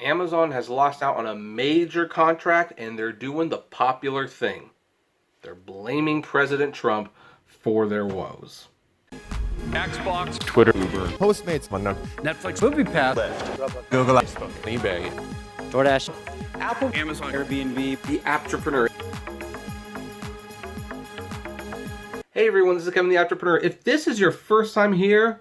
Amazon has lost out on a major contract and they're doing the popular thing. They're blaming President Trump for their woes. Xbox, Twitter, Uber, Postmates, Netflix, MoviePass, Google, eBay, DoorDash, Apple, Amazon, Airbnb, The Apptrepreneur. Hey everyone, this is Kevin the Apptrepreneur. If this is your first time here,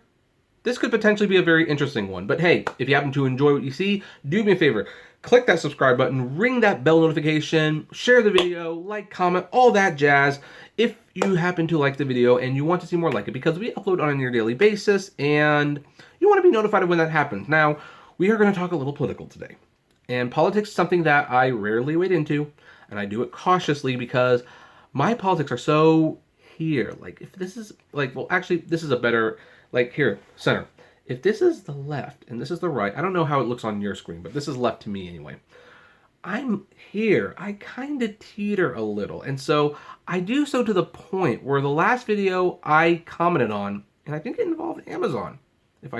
this could potentially be a very interesting one. But hey, if you happen to enjoy what you see, do me a favor. Click that subscribe button, ring that bell notification, share the video, like, comment, all that jazz. If you happen to like the video and you want to see more like it, because we upload on a near daily basis and you want to be notified of when that happens. Now, we are going to talk a little political today. And politics is something that I rarely wade into, and I do it cautiously because my politics are so here. Like, if this is, like, well, actually, this is a better, like, here, center. If this is the left and this is the right, I don't know how it looks on your screen, but this is left to me anyway. I'm here. I kind of teeter a little. And so I do so to the point where the last video I commented on, and I think it involved Amazon, if I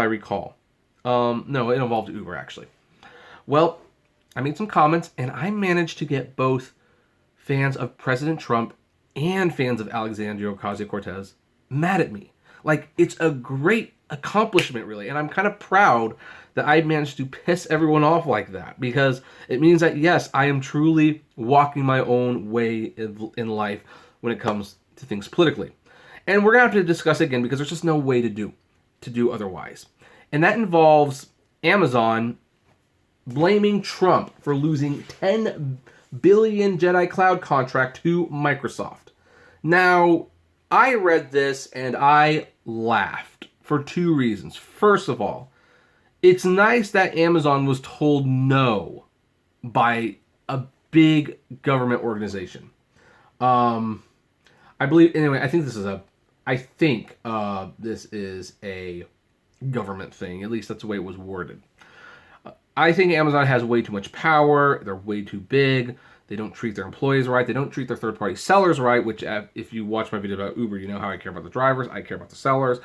recall. No, it involved Uber, actually. Well, I made some comments, and I managed to get both fans of President Trump and fans of Ocasio-Cortez mad at me. Like, it's a great accomplishment, really, and I'm kind of proud that I managed to piss everyone off like that, because it means that, yes, I am truly walking my own way in life when it comes to things politically. And we're going to have to discuss it again, because there's just no way to do otherwise. And that involves Amazon blaming Trump for losing $10 billion JEDI cloud contract to Microsoft. Now, I read this and I laughed for two reasons. First of all, it's nice that Amazon was told no by a big government organization. I believe, anyway, I think this is a government thing. At least that's the way it was worded. I think Amazon has way too much power. They're way too big. They don't treat their employees right. They don't treat their third-party sellers right, which if you watch my video about Uber, you know how I care about the drivers. I care about the sellers.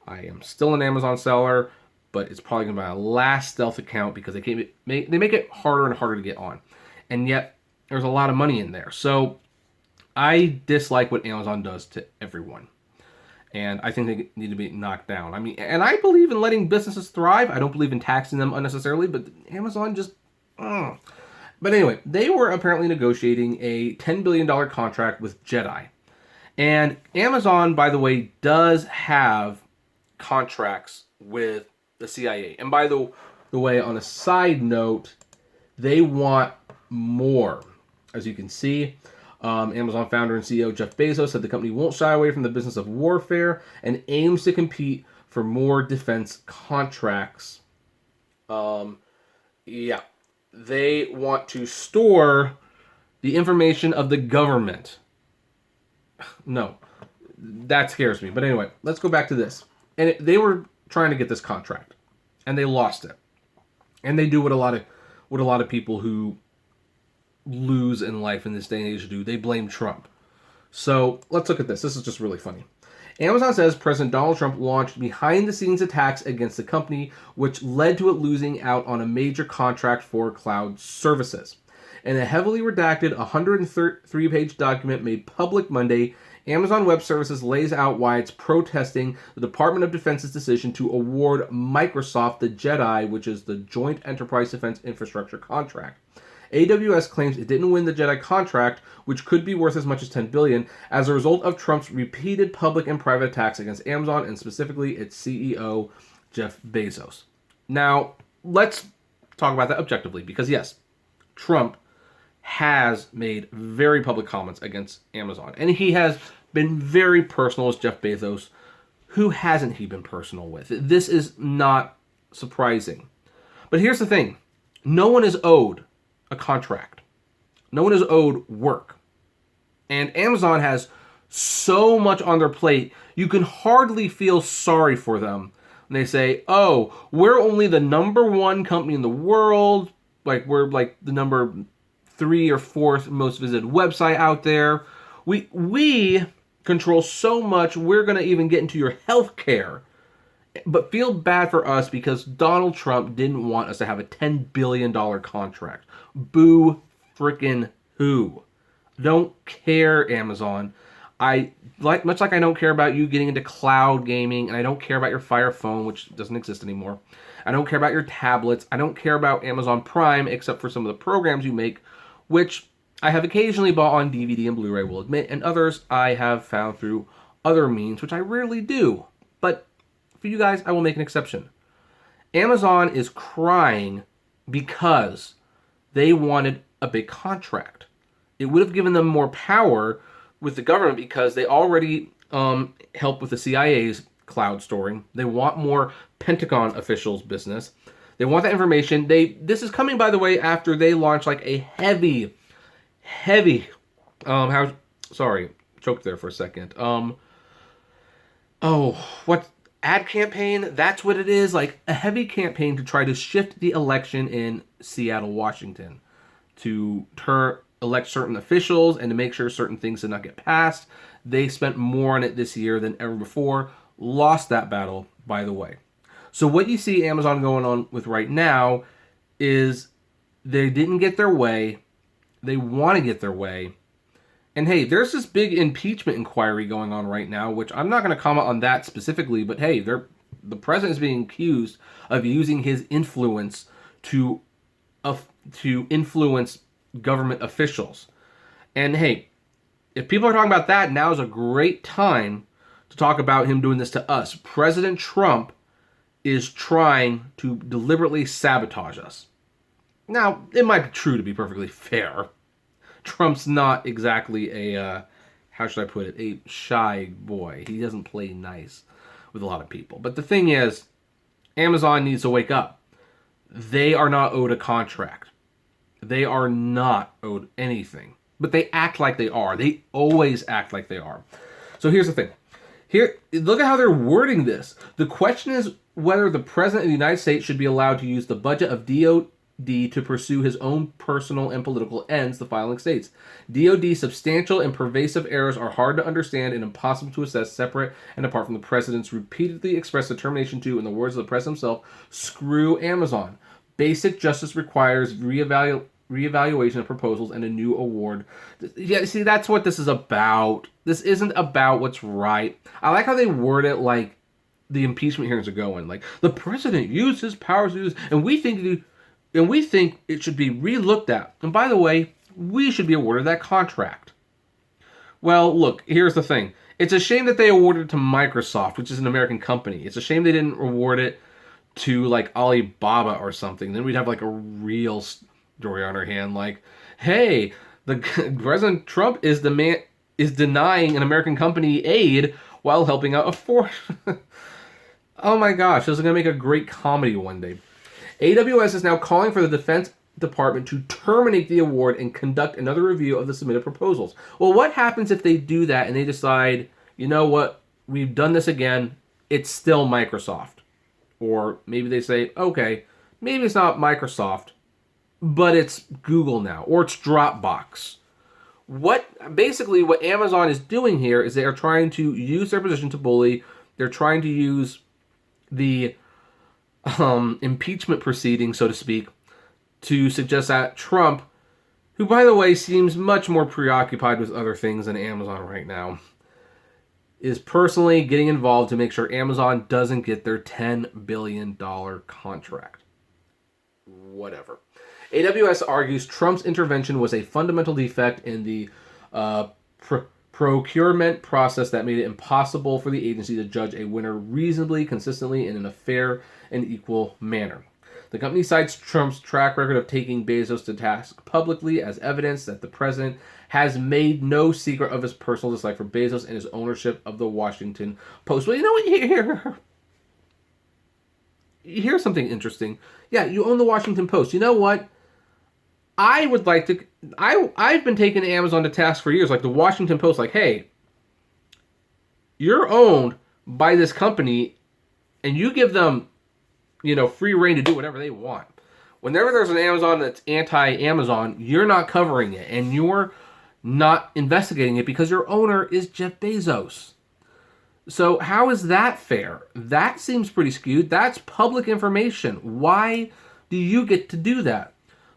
I am still an Amazon seller, but it's probably going to be my last stealth account because they make it harder and harder to get on. And yet, there's a lot of money in there. So I dislike what Amazon does to everyone. And I think they need to be knocked down. I mean, and I believe in letting businesses thrive. I don't believe in taxing them unnecessarily, but Amazon just... But anyway, they were apparently negotiating a $10 billion contract with JEDI. And Amazon, by the way, does have contracts with the CIA. And by the way, on a side note, they want more. As you can see, Amazon founder and CEO Jeff Bezos said the company won't shy away from the business of warfare and aims to compete for more defense contracts. They want to store the information of the government. No, that scares me. But anyway, let's go back to this. And they were trying to get this contract, and they lost it. And they do what a lot of people who lose in life in this day and age do. They blame Trump. So let's look at this. This is just really funny. Amazon says President Donald Trump launched behind-the-scenes attacks against the company, which led to it losing out on a major contract for cloud services. In a heavily redacted 103-page document made public Monday, Amazon Web Services lays out why it's protesting the Department of Defense's decision to award Microsoft the JEDI, which is the Joint Enterprise Defense Infrastructure contract. AWS claims it didn't win the JEDI contract, which could be worth as much as $10 billion, as a result of Trump's repeated public and private attacks against Amazon and specifically its CEO, Jeff Bezos. Now, let's talk about that objectively, because yes, Trump has made very public comments against Amazon, and he has been very personal with Jeff Bezos. Who hasn't he been personal with? This is not surprising. But here's the thing. No one is owed a contract. No one is owed work. And Amazon has so much on their plate, you can hardly feel sorry for them when they say, oh, we're only the number one company in the world. Like, we're like the number 3 or 4th most visited website out there. We control so much, we're going to even get into your health care but feel bad for us because Donald Trump didn't want us to have a $10 billion contract. Boo frickin' who? Don't care, Amazon. Much like I don't care about you getting into cloud gaming, and I don't care about your Fire phone, which doesn't exist anymore. I don't care about your tablets. I don't care about Amazon Prime, except for some of the programs you make, which I have occasionally bought on DVD and Blu-ray, will admit, and others I have found through other means, which I rarely do. But for you guys, I will make an exception. Amazon is crying because they wanted a big contract. It would have given them more power with the government because they already help with the CIA's cloud storing. They want more Pentagon officials business. They want that information. This is coming, by the way, after they launched like a heavy choked there for a second. What ad campaign? That's what it is. Like a heavy campaign to try to shift the election in Seattle, Washington, to elect certain officials and to make sure certain things did not get passed. They spent more on it this year than ever before. Lost that battle, by the way. So what you see Amazon going on with right now is they didn't get their way. They want to get their way. And hey, there's this big impeachment inquiry going on right now, which I'm not going to comment on that specifically, but hey, the president is being accused of using his influence to influence government officials. And hey, if people are talking about that, now is a great time to talk about him doing this to us. President Trump is trying to deliberately sabotage us. Now, it might be true, to be perfectly fair. Trump's not exactly a, how should I put it, a shy boy. He doesn't play nice with a lot of people. But the thing is, Amazon needs to wake up. They are not owed a contract. They are not owed anything. But they act like they are. They always act like they are. So here's the thing. Here, look at how they're wording this. The question is whether the President of the United States should be allowed to use the budget of DOD to pursue his own personal and political ends, the filing states. DOD's substantial and pervasive errors are hard to understand and impossible to assess separate and apart from the President's repeatedly expressed determination to, in the words of the President himself, screw Amazon. Basic justice requires reevaluation of proposals and a new award. Yeah, see, that's what this is about. This isn't about what's right. I like how they word it like the impeachment hearings are going. Like, the President used his powers to use, and we think it should be re-looked at. And by the way, we should be awarded that contract. Well, look, here's the thing. It's a shame that they awarded it to Microsoft, which is an American company. It's a shame they didn't award it to, like, Alibaba or something. Then we'd have, like, a real story on our hand. Like, hey, the President Trump is denying an American company aid while helping out a foreign... Oh my gosh, this is going to make a great comedy one day. AWS is now calling for the Defense Department to terminate the award and conduct another review of the submitted proposals. Well, what happens if they do that and they decide, you know what, we've done this again, it's still Microsoft? Or maybe they say, okay, maybe it's not Microsoft, but it's Google now, or it's Dropbox. What Amazon is doing here is they are trying to use their position to bully. They're trying to use the impeachment proceeding, so to speak, to suggest that Trump, who, by the way, seems much more preoccupied with other things than Amazon right now, is personally getting involved to make sure Amazon doesn't get their $10 billion contract. Whatever. AWS argues Trump's intervention was a fundamental defect in the procurement process that made it impossible for the agency to judge a winner reasonably, consistently, and in a fair and equal manner. The company cites Trump's track record of taking Bezos to task publicly as evidence that the president has made no secret of his personal dislike for Bezos and his ownership of the Washington Post. Well, you know what? Here's something interesting. Yeah, you own the Washington Post. You know what? I would like to... I've been taking Amazon to task for years, like the Washington Post, like, hey, you're owned by this company, and you give them, free reign to do whatever they want. Whenever there's an Amazon that's anti-Amazon, you're not covering it, and you're not investigating it because your owner is Jeff Bezos. So how is that fair? That seems pretty skewed. That's public information. Why do you get to do that?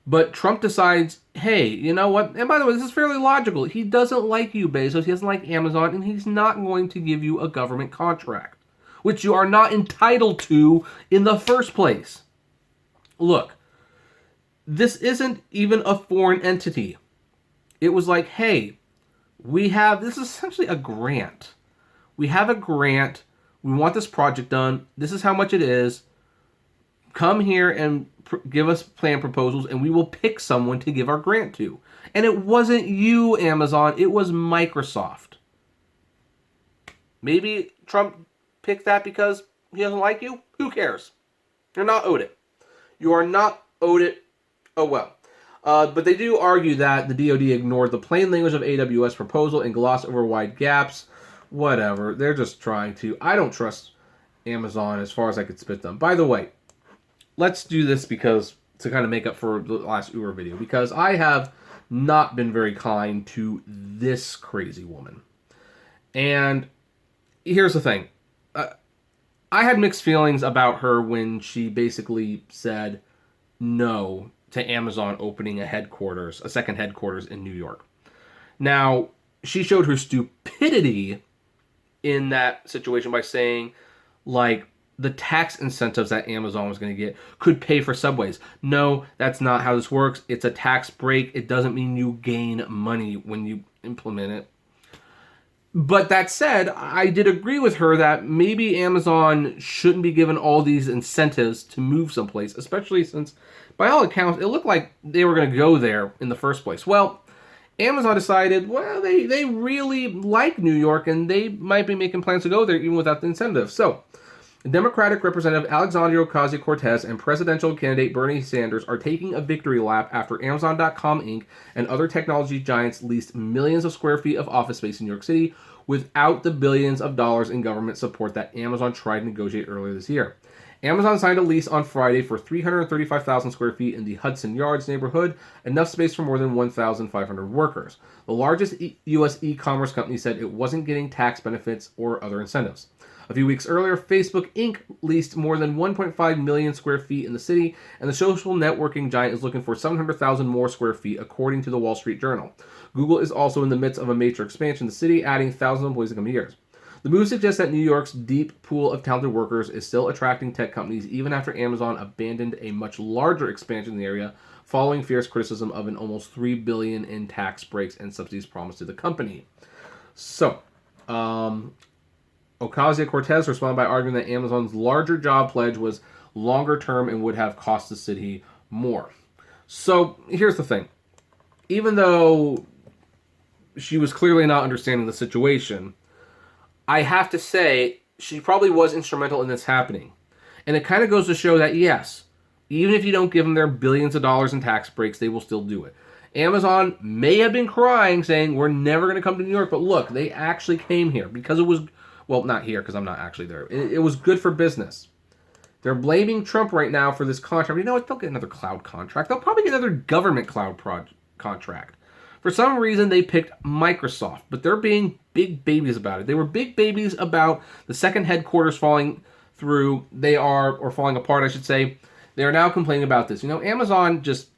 But Trump decides, hey, you know what? And by the way, this is fairly logical. He doesn't like you, Bezos. He doesn't like Amazon, and he's not going to give you a government contract, which you are not entitled to in the first place. Look, this isn't even a foreign entity. It was like, hey, this is essentially a grant. We have a grant. We want this project done. This is how much it is. Come here and give us plan proposals, and we will pick someone to give our grant to. And it wasn't you, Amazon. It was Microsoft. Maybe Trump picked that because he doesn't like you? Who cares? You're not owed it. You are not owed it. Oh, well. But they do argue that the DoD ignored the plain language of AWS proposal and glossed over wide gaps. Whatever. They're just trying to. I don't trust Amazon as far as I could spit them. By the way, let's do this to kind of make up for the last Uber video, because I have not been very kind to this crazy woman. And here's the thing. I had mixed feelings about her when she basically said no to Amazon opening a second headquarters in New York. Now, she showed her stupidity in that situation by saying, like, the tax incentives that Amazon was going to get could pay for subways. No, that's not how this works. It's a tax break. It doesn't mean you gain money when you implement it. But that said, I did agree with her that maybe Amazon shouldn't be given all these incentives to move someplace, especially since, by all accounts, it looked like they were going to go there in the first place. Well, Amazon decided, well, they really like New York, and they might be making plans to go there even without the incentives. So, Democratic Representative Alexandria Ocasio-Cortez and presidential candidate Bernie Sanders are taking a victory lap after Amazon.com Inc. and other technology giants leased millions of square feet of office space in New York City without the billions of dollars in government support that Amazon tried to negotiate earlier this year. Amazon signed a lease on Friday for 335,000 square feet in the Hudson Yards neighborhood, enough space for more than 1,500 workers. The largest U.S. e-commerce company said it wasn't getting tax benefits or other incentives. A few weeks earlier, Facebook Inc. leased more than 1.5 million square feet in the city, and the social networking giant is looking for 700,000 more square feet, according to the Wall Street Journal. Google is also in the midst of a major expansion in the city, adding thousands of employees in coming years. The move suggests that New York's deep pool of talented workers is still attracting tech companies even after Amazon abandoned a much larger expansion in the area following fierce criticism of an almost $3 billion in tax breaks and subsidies promised to the company. So, Ocasio-Cortez responded by arguing that Amazon's larger job pledge was longer term and would have cost the city more. So, here's the thing. Even though she was clearly not understanding the situation, I have to say, she probably was instrumental in this happening. And it kind of goes to show that, yes, even if you don't give them their billions of dollars in tax breaks, they will still do it. Amazon may have been crying, saying, we're never going to come to New York, but look, they actually came here because it was, well, not here because I'm not actually there. It was good for business. They're blaming Trump right now for this contract. You know what? They'll get another cloud contract. They'll probably get another government cloud contract. For some reason, they picked Microsoft, but they're being big babies about it. They were big babies about the second headquarters falling through. Or falling apart, I should say. They are now complaining about this. You know, Amazon just...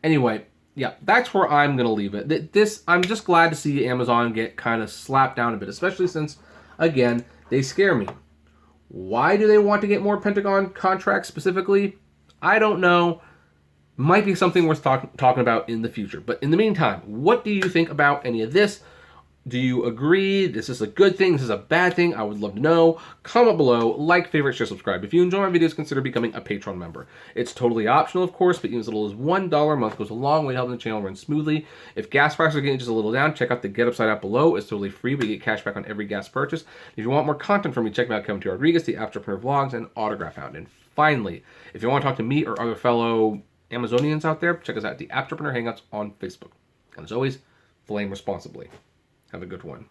Anyway, yeah, that's where I'm going to leave it. I'm just glad to see Amazon get kind of slapped down a bit, especially since, again, they scare me. Why do they want to get more Pentagon contracts specifically? I don't know. Might be something worth talking about in the future. But in the meantime, what do you think about any of this? Do you agree? This is a good thing? This is a bad thing? I would love to know. Comment below, like, favorite, share, subscribe. If you enjoy my videos, consider becoming a Patreon member. It's totally optional, of course, but even as little as $1 a month goes a long way to helping the channel run smoothly. If gas prices are getting just a little down, check out the Get Upside app below. It's totally free, but you get cash back on every gas purchase. If you want more content from me, check me out Kevin T. Rodriguez, the Apptrepreneur vlogs, and Autograph Hound. And finally, if you want to talk to me or other fellow Amazonians out there, check us out at the Apptrepreneur Hangouts on Facebook. And as always, flame responsibly. Have a good one.